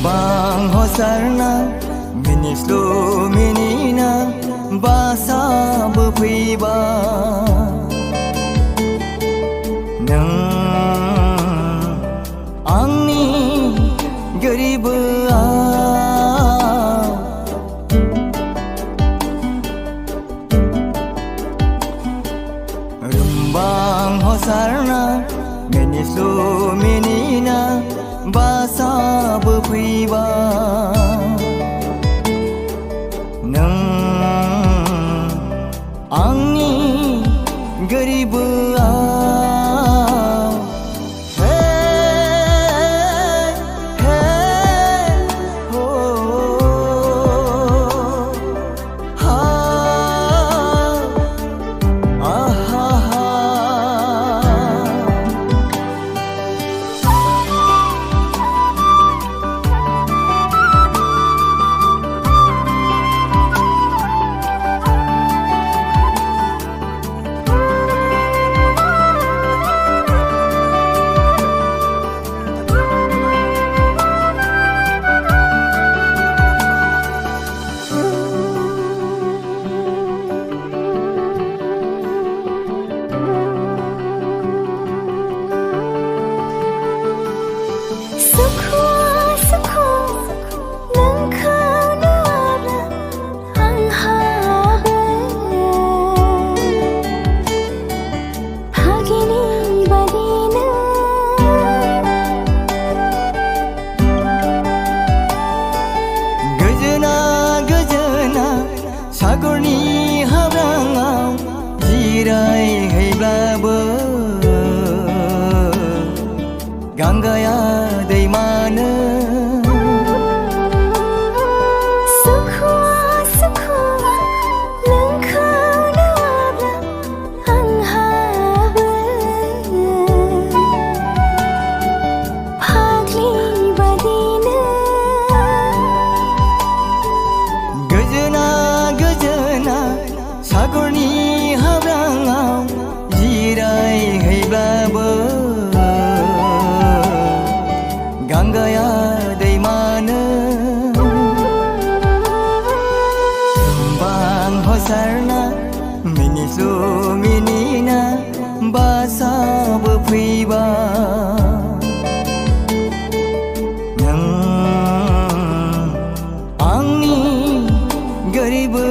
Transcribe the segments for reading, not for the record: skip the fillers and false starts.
Rembang hosarna Minislu minina Basa bephiba Nang Angni Geriba Rembang hosarna Minislu minina Basa bephiba Nang Angni Geriba Sagurni habrangau jirai heiblabe Gangaya daimana Sukhu lengkau nawabla anghabe Phagli badina Gajana Sagurni habrangau jirai heiblabe Gangaya daimana Rembang hosarna Minislu minina Basa bephiba Nang Angni Geriba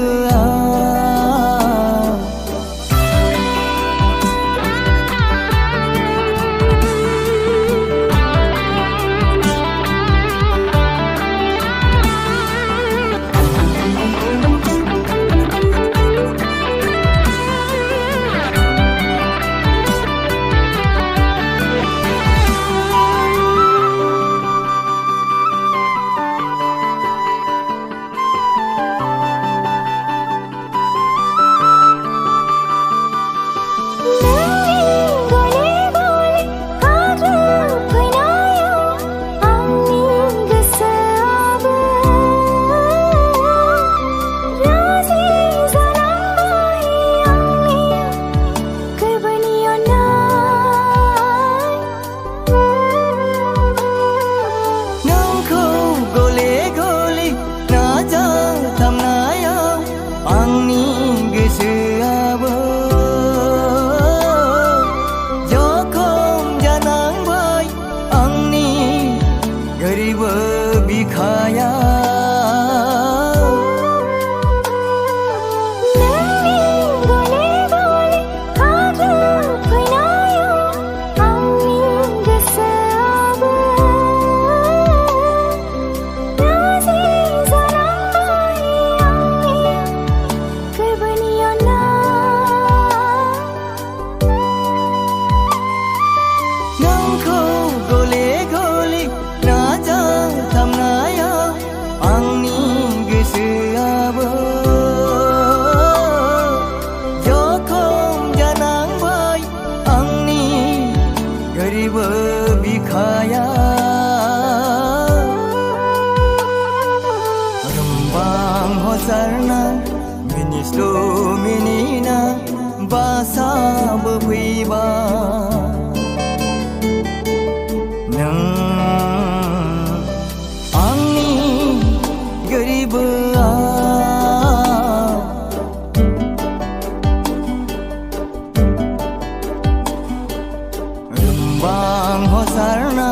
हसारना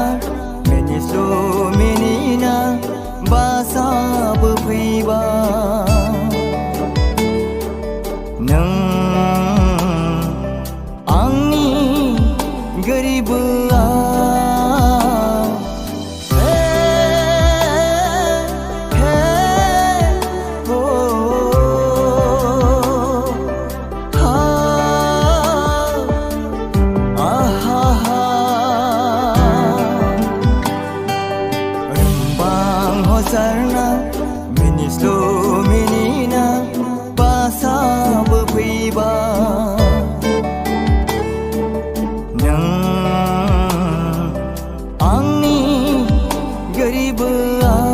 मिनिस्लु मिनिना बासाबो फैबा नों आंनि गोरिबोआ Sarna minislo menina basa bepiba nang angni garibaa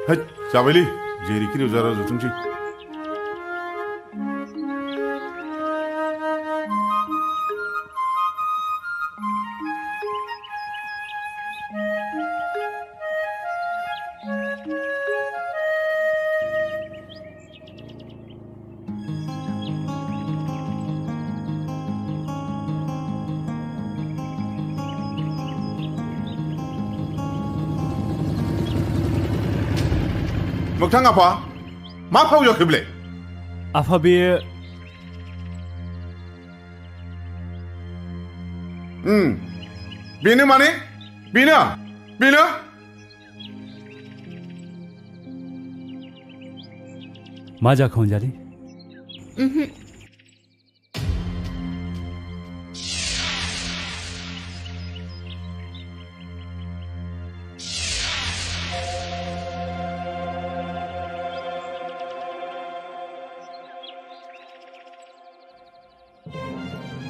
Hai, जाबायलै जेरैखिनि जारा जोथोंसै मोगथां आफा मा फाव जाखो बेलाय आफा बे बेनो माने बेनो बेनो मा जाखो अनजालि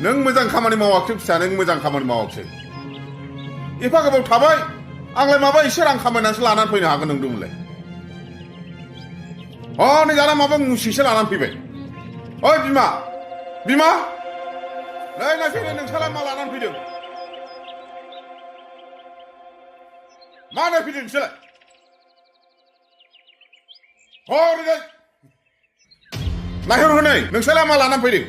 नों मोजां खामानि मावाखै फिसा नों मोजां खामानि मावाखै एफा गोबाव थाबाय आंलाय माबा एसे रां खामायनानैसो लानानै फैनो हागोन नंदोंमोनलाय नै दाना माबा मुसिसो लानानै फैबाय ओइ बिमा बिमा नै नायफैनो नोंसालाय मा लानानै फैदों मा नायफैदों नोंसोरलाय ओरैजाय नायहर हनै नोंसालाय मा लानानै फैदों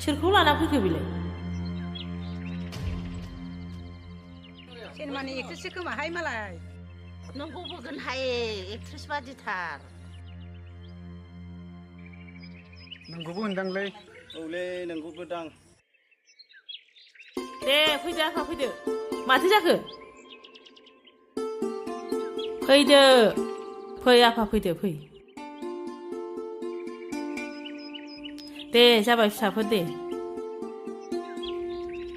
सोरखौ लाना फैखो बेलाय सिनेमानि एक्ट्रेससो खोमाहाय मालाय नंगौ बोगोनहाय एक्ट्रेस बादिथार नंगौबो होनदांलै औलै नंगौबो दां दे फैदो आफा फैदो माथो जाखो फैदो फै आफा फैदो फै दे जाबाय फिसाफोर दे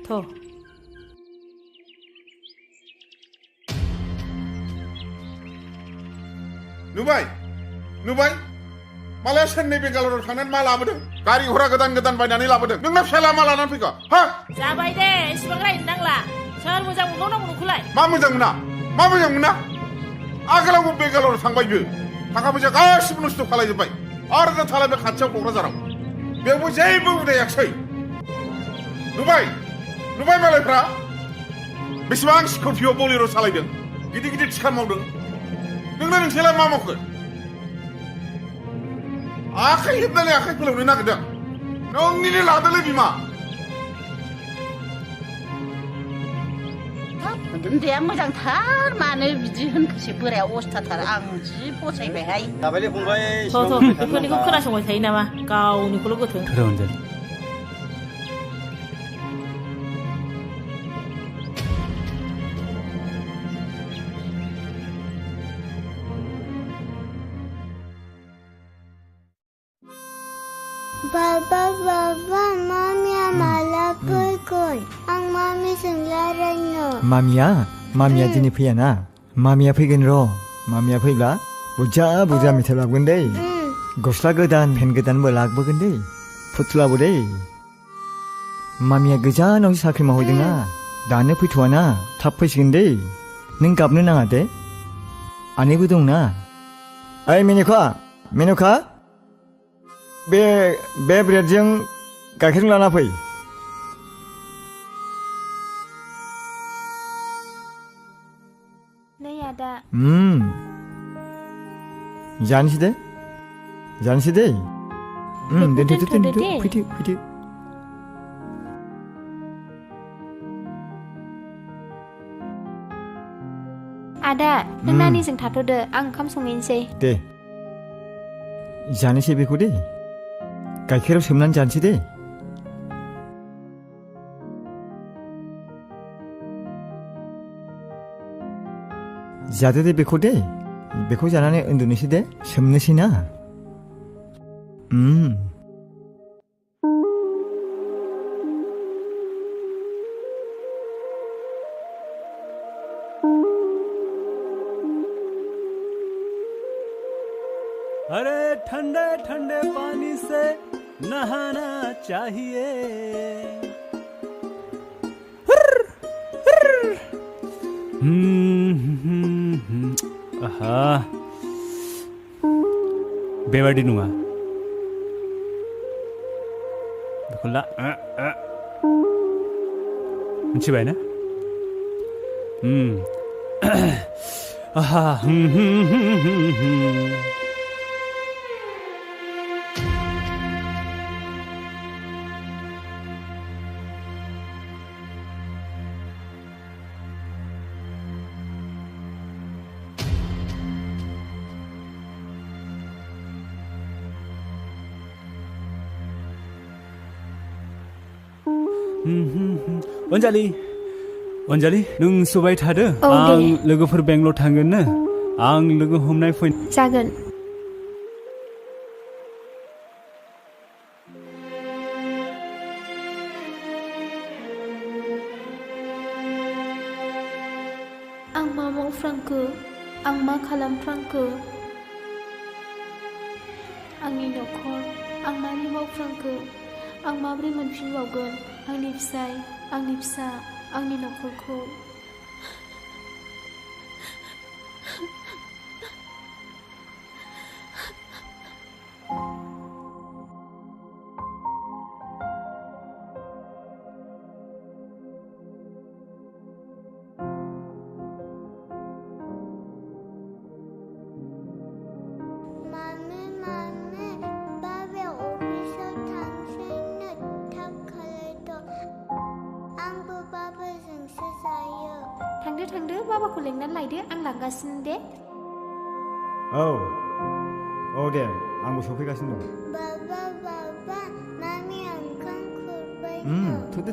थ' नुबाय नुबाय मालाय सोरनि बेंगालराव थांनानै मा लाबोदों गारि घरा गोदान गोदान बायनानै लाबोदों नोंना फिसाला मा लानानै फैखो हा जाबाय दे इसिबां रायनो नांला सोर मोजां मोनबावनांगौ नोंखौलाय मा मोजां मोना आगोलावबो बेंगालराव थांबायबो थाखा फैसा गासिबो नस्थ' खालायजोब्बाय आरो दा थालायबाय खाथियाव क'क्राझाराव बेवबो जेबो उदायाखसै नुबाय मालायफ्रा बेसेबां स्कर्पिय' बलेर' सालायदों गिदिर गिदिर थिखा मावदों नोंसालाय मा मावखो आखाइ हेबनानै आखाइ फोलावनो नागिरदों नोंनिनो लादोलै बिमा उन्दैया मोजांथार मानो बिदि होनखोसै बोराया अस्थाथार आं जि फसायबायहाय जाबायलै फंबाय बेफोरनिखौ खोनासंबाय थायो नामा गावनिखौल' गोथों धोर Anjali Baba, Mamiya malah pergi. Ang Mami senglaranya. Mamiya दिनै फैयाना मामिया फैगोन र' मामिया फैब्ला बुरजा मेथाइ लाबोगोन दै गस्ला गोदान पेन गोदानबो लाबोगोन दै फुथुलाबो दै मामिया गोजानावसो साख्रि मावहैदोंना दानो फैथ'वाना थाब फैसिगोन दै नों गाबनो नाङा दे आनैबो दंना ओइ मिनिखा मेनुखा बे ब्रेडजों गाइखेर लाना फै नै आदा जानोसै दे दोनथ'दो दे। फैदो आदा नों नानिजों थाथ'दो आं ओंखाम संहैनोसै दे जानोसै बेखौ दे गाइखेराव सोमनानै जानोसै दे जादो दे बेखौ जानानै उन्दुनोसै दे सोमनोसै ना अरे ठंडे ठंडे पानी से नहाना चाहिए आहा बेबायदि नङा बेखौ ला मिथिबाय ना आहा अनजालि नों सुबाय थादो औ दे। आं लोगोफोर बेंगलर थांगोननो आं लोगो हमनाय फै जागोन आं मा मावफ्रांखो आं मा खालामफ्रांखो आंनि न'खर आं मारै मावफ्रांखो आं माबोरै मोनफिनबावगोन आंनि फिसाय आंनि फिसा आंनि न'खरखौ थांदो बाबाखौ लेंनानै लायदो आं लांगासिनो दे औ दे आंबो सफैगासिनो दं बाबा मामि ओंखाम खुरबाय थुदो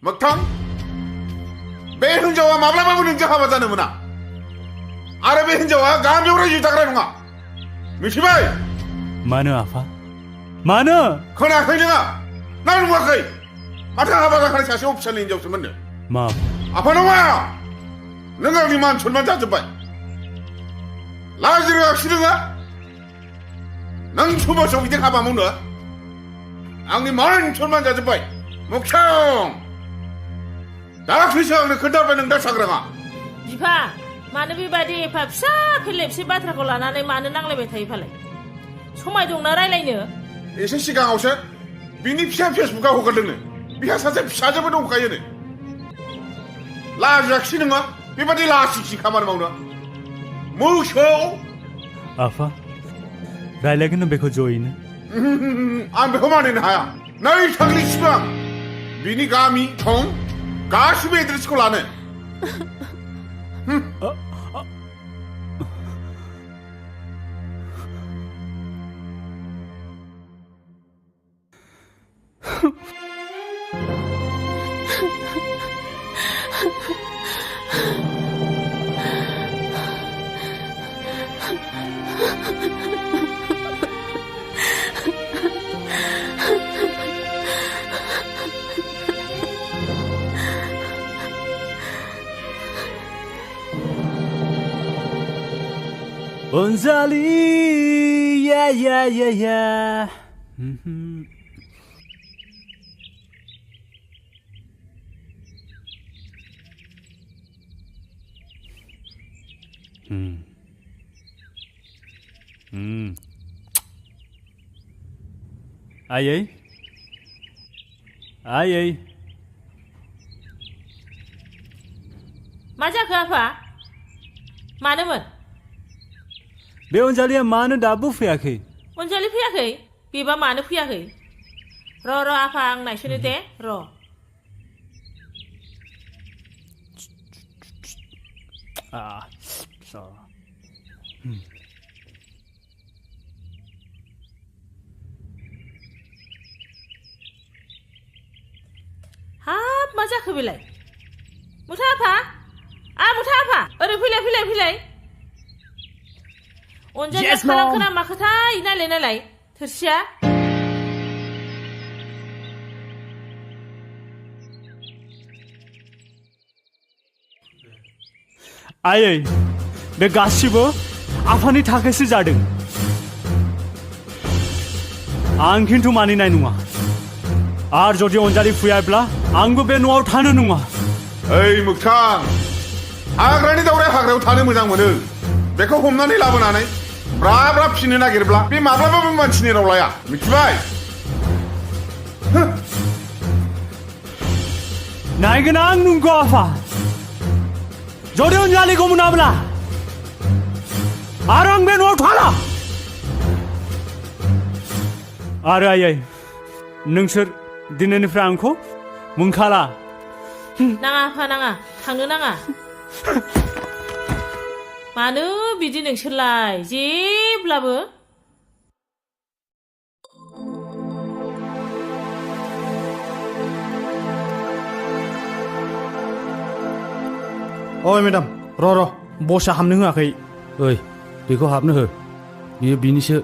मोगथां बे हिनजावा माब्लाबाबो नोंजों हाबा जानो मोना आरो बे हिनजावा गामियाव रायजो जाग्रा नङा मिथिबाय मानो आफा मानो खोनायाखै नोङा ना नुवाखै माथो हाबा जाखानाय सासे अफिसारनि हिनजावसो मोननो मा आफा नङा नों आंनि मान सनमान जाजोब्बाय लाजि रोङाखिसै नोङो नों समाजाव बिदि हाबा मावनो आंनि मान सनमान जाजोब्बाय मोगथां दाख्लैसो आंनो खोन्थाबाय नों दा सांग्राङा बिफा मानो बेबादि एफा फिसा फेरलेबसे बाथ्राखौ लानानै मानो नांलायबाय थायो फालाय समाय दंना रायलायनो एसे सिगाङावसो बिनि फिसा फेसबुकाव हगारदोंनो बिहा सासे फिसाजोबो दंखायोनो लाजियाखिसै नोङो बेबादि लासिखि खामानि मावनो मोसौ आफा रायलायगोन बेखौ जयैनो आं बेखौ मानिनो हाया नै थांलि सिगां बिनि गामि थं गासिबो एड्रेसखौ लानो 은자리 야야야야 아예 아예 मा जाखो आफा मानोमोन बे अनजालिया मानो दाबो फैयाखै अनजालि फैयाखै बेबा मानो फैयाखै र' आफा आं नायसोनो दे र' हाब मा जाखो बेलाय मुथा आफा ओरै फैलाय अनजालिया Yes, Mom. खालामखोना माखोथाय नायलाय थोरसिया आयै बे गासिबो आफानि थाखायसो जादों आं खिन्थु मानिनाय नङा आरो जुदि अनजालि फैयाब्ला आंबो बे न'आव थानो नङा ओइ मोगथां हाग्रानि दाउराया हाग्रायाव थानो मोजां मोनो बेखौ हमनानै लाबोनानै ब्रा फिनो नागिरब्ला बे माब्लाबाबो मानसिनि राव लाया मिथिबाय नायगोन आं नंगौ आफा जुदि अनजालिखौ मोनाब्ला आरो आं बे न'आव थाला आरो आयै नोंसोर दिनैनिफ्राय आंखौ मोनखाला नाङा आफा नाङा थांनो नाङा मानो बिदि नोंसोरलाय जेब्लाबो ओइ मेडाम र' बसआ हाबनो होआखै ओइ बेखौ हाबनो हो बियो बिनिसो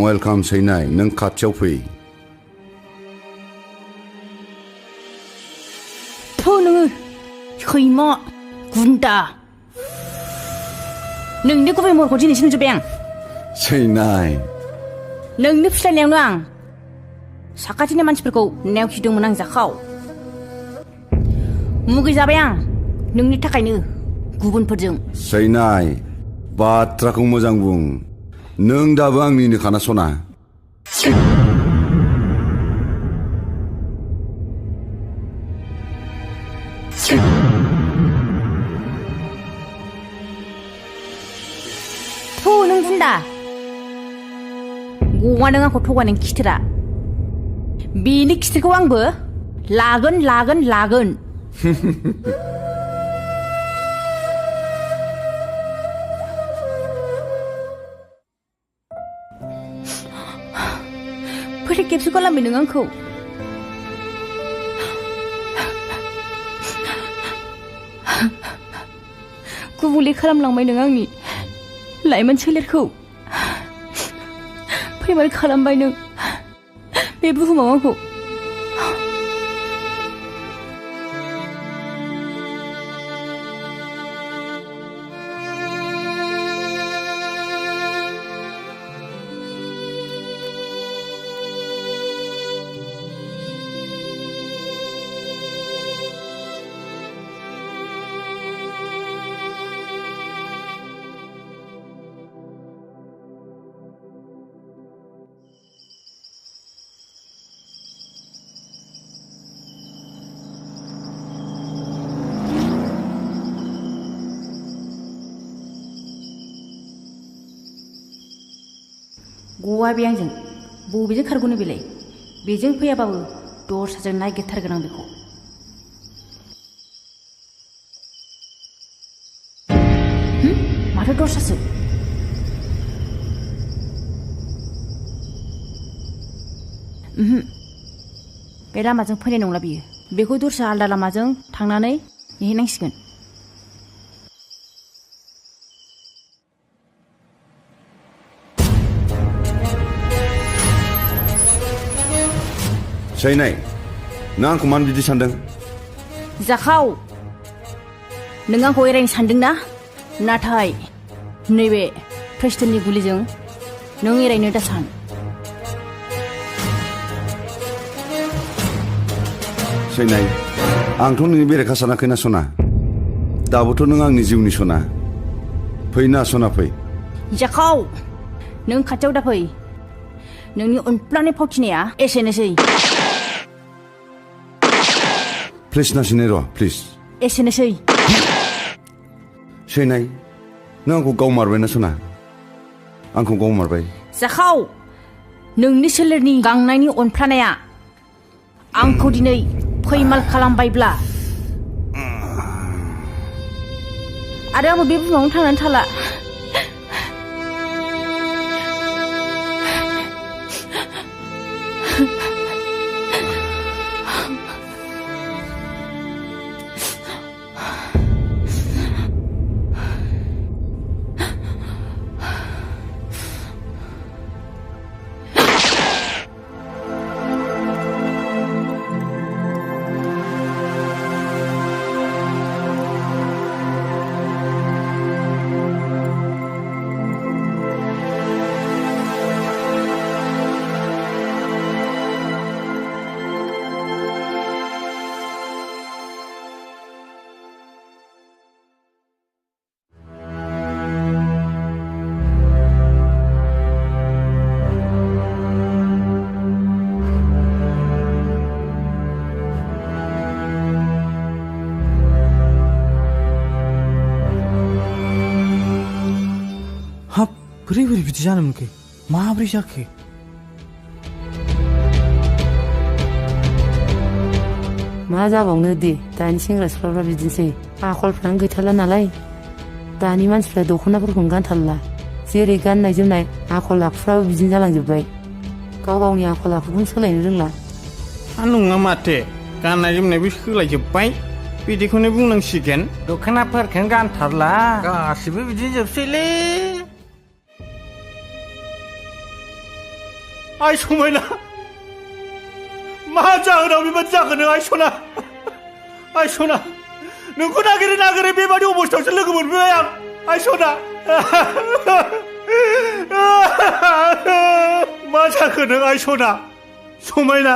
वेलकाम सैनाय नों खाथियाव फै थौ नोङो सैमा गुन्दा नोंनि गुबै महरखौ दिनैसो नुजोब्बाय आं सैनाय नोंनि फिस्लायनायावनो आं साखाथिनि मानसिफोरखौ नेवसिदोंमोन आं जाखाव मुगैजाबाय आं नोंनि थाखायनो गुबुनफोरजों सैनाय बाथ्राखौ मोजां बुं नों दाबो आंनिनो खोनासना थौ नों गुन्दा गवा नों आंखौ थगायनायनि खिथेरा बेनि खिथेरखौ आंबो लागोन फोथै खेबसे खालामबाय नों आंखौ गुबुंले खालामलांबाय नों आंनि लाइमोन सोलेरखौ फैमाल खालामबाय नों बे बुहुमाव आंखौ गवा बे आंजों बबेजों खारग'नो बेलाय बेजों फैयाबाबो दस्राजों नागिरथारगोन आं बेखौ माथो दस्रासो बे लामाजों फैनाय नंला बियो बेखौ दस्रा आलदा लामाजों थांनानै नेहैनांसिगोन Swinai, nang आंखौ मानो बिदि सानदों? जाखाव नों आंखौ एरायनो सानदों ना नाथाय नैबे प्रेस्टननि गुलिजों नों एरायनो दा सान Swinai, आंथ' नोंनि बेरेखा सानाखैना सना दाबोथ' नों आंनि जिउनि सना फैना सना फै जाखाव नों खाथियाव दा फै नोंनि उनफ्लांनाय फावथिनाया एसेनोसै प्लिज नासिनाय र' प्लिज एसेनोसै Swinai, नों आंखौ गाव मारबायना सना आंखौ गाव मारबाय जाखाव नोंनि सोलेरनि गांनायनि अनफ्लानाया आंखौ दिनै फैमाल खालामबायब्ला आरो आंबो बे बुहुमावनो थांनानै थाला हाब बोरै बोरै बिदि जानो मोनखो माब्रै जाखो मा जाबावनो दे दानि सेंग्रा सिख्लाफ्रा बिदिनोसै आखलफ्रानो गैथारला नालाय दानि मानसिफ्रा दख'नाफोरखौनो गानथारला जेरै गाननाय जोमनाय आखल आखुफ्राबो बिदिनो जालांजोब्बाय गाव गावनि आखल आखुखौनो सोलायनो रोंला नङा माथो गाननाय जोमनायबो सोलायजोब्बाय बिदिखौनो बुंनांसिगोन दख'नाफोरखौनो गानथारला गासिबो बिदिनो जोबसैलै आइ समायना मा जाहोनाव बेबादि जाखो नों आइ सना नोंखौ नागिरै नागिरै बेबादि अबस्थायावसो लोगो मोनबाय आं आइ सना मा जाखो नों आइ सना समायना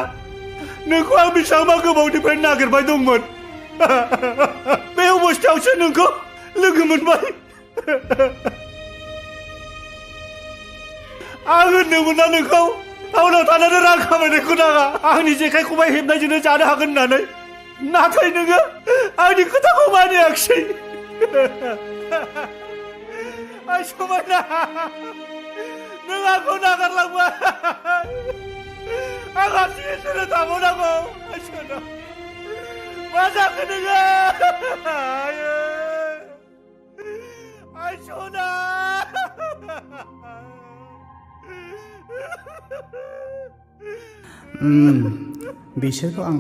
नोंखौ आं बेसेबांबा गोबावनिफ्राय नागिरबाय दंमोन बे अबस्थायावसो नोंखौ लोगो मोनबाय आं होनदोंमोन ना नोंखौ टाउनाव थानानै रां खामायनायखौ नाङा आंनि जेखाइ खबाइ हेबनायजोंनो जानो हागोन होननानै नाथाय नोङो आंनि खोथाखौ मानियाखिसै आइ समायना नों आंखौ नागारलांबाय आं हारसिङै सोलो थाबावनांगौ आइ सना मा जाखो नोङो आइ सना बिसोरखौ आं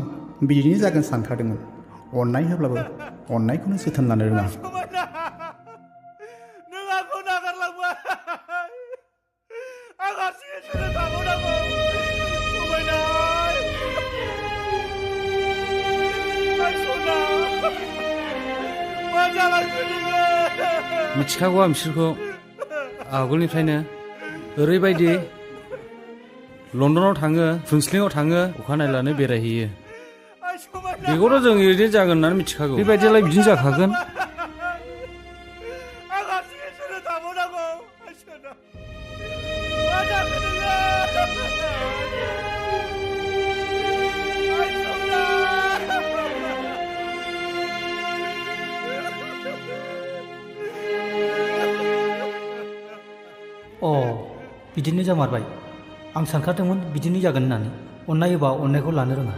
बिदिनो जागोन सानखादोंमोन अननाय होब्लाबो अननायखौनो जोथोन लानो रोङा नों आंखौ नागारलांबाय आं हारसिङै सोलो थाबावनांगौ समायना आइ सना मा जालांखो नोङो मिथिखागौ आं बिसोरखौ आगोलनिफ्रायनो ओरैबायदि लन्दनाव थाङो फुंस्लिङाव थाङो अखानायलानो बेरायहैयो बेखौथ' जों ओरैनो जागोन होननानै मिथिखागौ बेबायदियालाय बिदिनो जाखागोन आं हारसिङै सोलो थाबावनांगौ आइ सना मा जाखो नोङो आइ सना अ बिदिनो जामारबाय आं सानखादोंमोन बिदिनो जागोन होननानै अननाय होबा अननायखौ लानो रोङा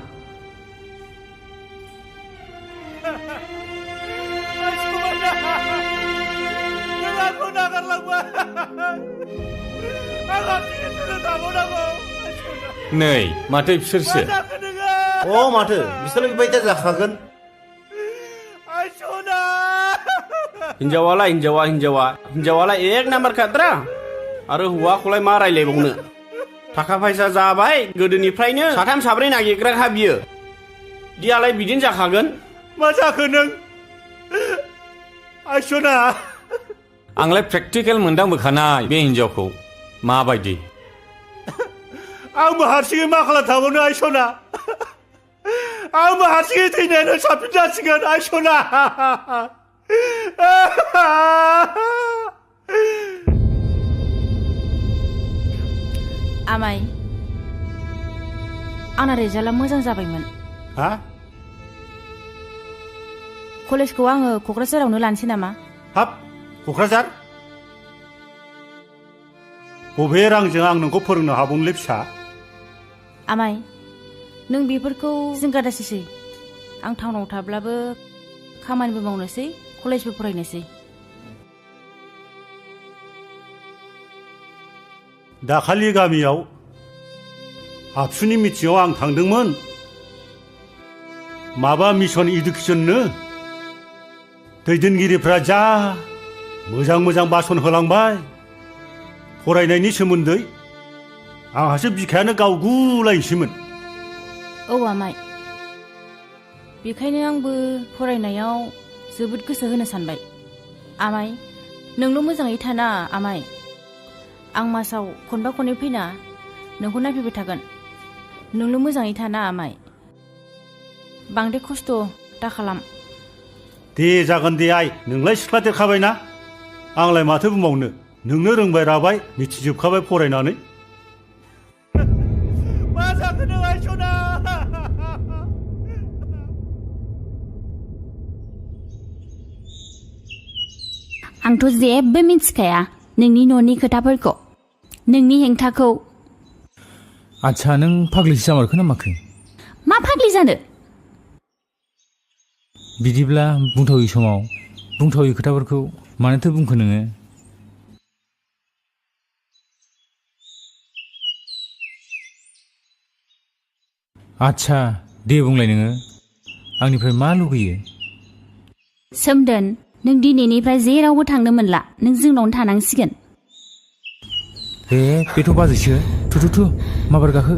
नै माथो बिसोरसो अ माथो बिसोर बेबायदि जाखागोन हिन्जावालाय हिन्जावालाय एक नाम्बार खाद्रा आरो हौवाखौलाय मा रायलायबावनो थाखा फैसा जाबाय गोदोनिफ्रायनो साथाम साब्रै नागिरग्राखा बियो दियालाय बिदिनो जाखागोन मा जाखो नों आइसना आंलाय प्रेक्टिकेल मोनदांबोखानाय बे हिन्जावखौ माबायदि आंबो हारसिङै मा खालामथाबावनो आइसना आंबो हारसिङै थैनायानो साबसिन जासिगोन आइसना आमाय आंना रिजाल्टआ मोजां जाबायमोन हा कलेजखौ आङो क'क्राझारावनो लानोसै नामा हाब क'क्राझार बबे रांजों आं नोंखौ फोरोंनो हाबावनोलै फिसा आमाय नों बेफोरखौ जिंगा दासिसै आं टाउनाव थाब्लाबो खामानिबो मावनोसै कलेजबो फरायनोसै दाखालि गामियाव आबसुनि मिथिङाव आं थांदोंमोन माबा मिशन इडुकेसननो दैदेनगिरिफ्रा जा मोजां मोजां बासन होलांबाय फरायनायनि सोमोन्दै आंहासो बिखायानो गावगुलायसैमोन औ आमाय बेखायनो आंबो फरायनायाव जोबोद गोसो होनो सानबाय आमाय नोंल' मोजाङै थाना आमाय आं मासाव खनबा खननै फैना नोंखौ नायफैबाय थागोन नोंल' मोजाङै थाना आमाय बांद्राय खस्थ' दाखालाम दे जागोन दे आइ नोंलाय सिख्ला देरखाबायना आंलाय माथो बुंबावनो नोंनो रोंबाय राबाय मिथिजोबखाबाय फरायनानै मा जाखो नों आइसना आंथ' जेबो मिथिखाया नोंनि न'नि खोथाफोरखौ नोंनि हेंथाखौ आच्छा नों फाग्लिसो जामारखो ना माखो मा फाग्लि जानो बिदिब्ला बुंथावै समाव बुंथावै खोथाफोरखौ मानोथो बुंखो नोङो आच्छा दे बुंलाय नोङो आंनिफ्राय मा लुगैयो सोमदोन नों दिनैनिफ्राय जेरावबो थांनो मोनला नों जोंनावनो थानांसिगोन बेथ' बाजैसो थु माबार गाखो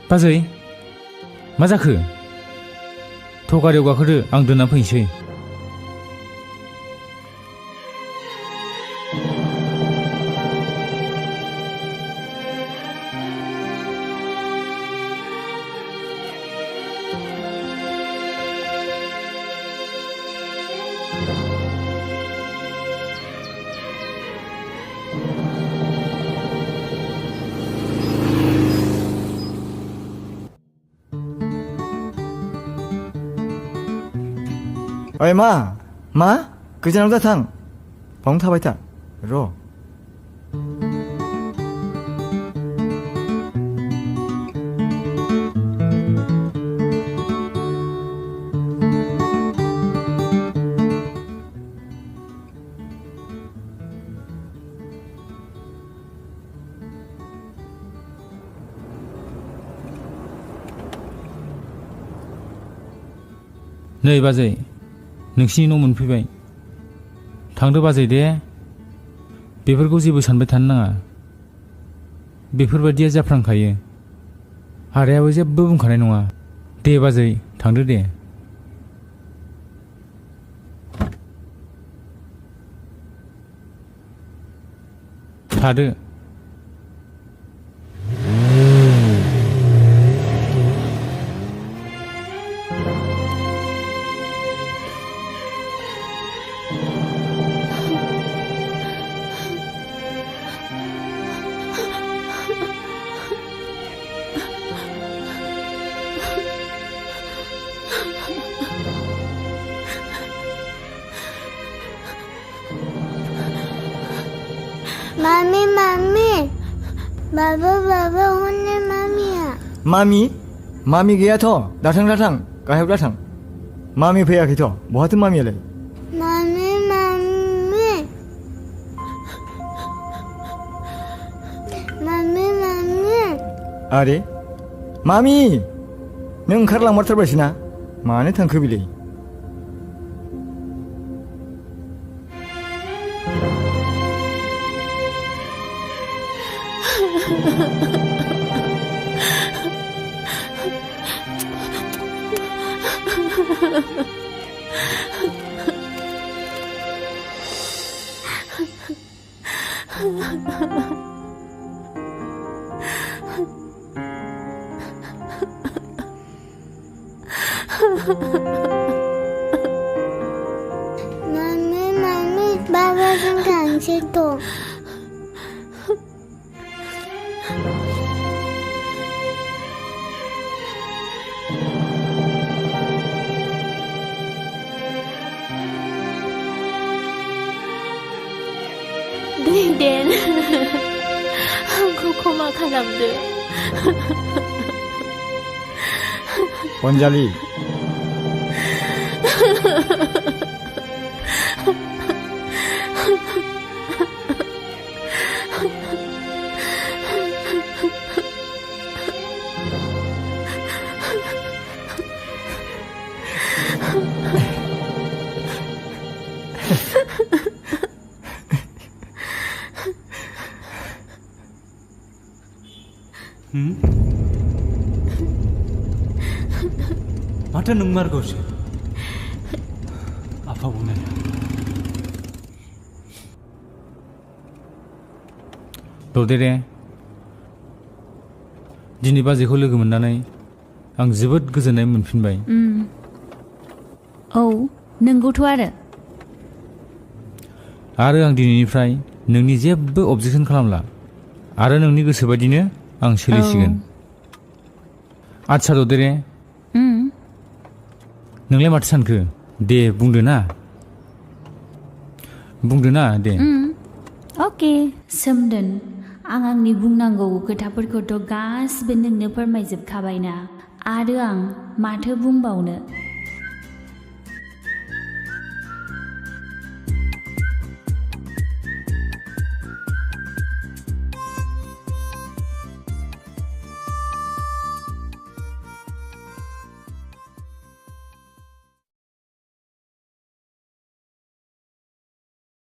बाजै मा जाखो थ' गारियाव गाखोदो आं दोनना फैनोसै ओइ मा गोजानाव दा थां बावनो थाबाय था र' नै बाजै नोंसिनि न' मोनफैबाय थांदो बाजै दे बेफोरखौ जेबो सानबाय थानो नाङा बेफोरबायदिया जाफ्रांखायो आदायाबो जेबो बुंखानाय नङा दे बाजै थांदो दे थादो बाबा बाबा हन्ने मामिया मामि मामि गैयाथ' दाथां गाहायाव दाथां मामि फैयाखैथ' बहाथो मामियालाय मामि मामि मामि मामि आरे मामि नों ओंखारलांमारथारबायसो ना मानो थांखो बिलाय मामि मामि बाबाजों थांसै थ' दैदेन आंखौ क्षमा खालामदो अनजालि माथो नंमारगौसो आफा बुंनाया ददेरे दिनै बाजैखौ लोगो मोननानै आं जोबोद गोजोननाय मोनफिनबाय औ नंगौथ' आरो आं दिनैनिफ्राय नोंनि जेबो अबजेक्सन खालामला आरो नोंनि गोसो बायदिनो आं सोलिसिगोन आच्छा ददेरे नोंलाय माथो सानखो दे बुंदो ना दे अके सोमदोन आं आंनि बुंनांगौ खोथाफोरखौथ' गासिबो नोंनो फोरमायजोबखाबायना आरो आं माथो बुंबावनो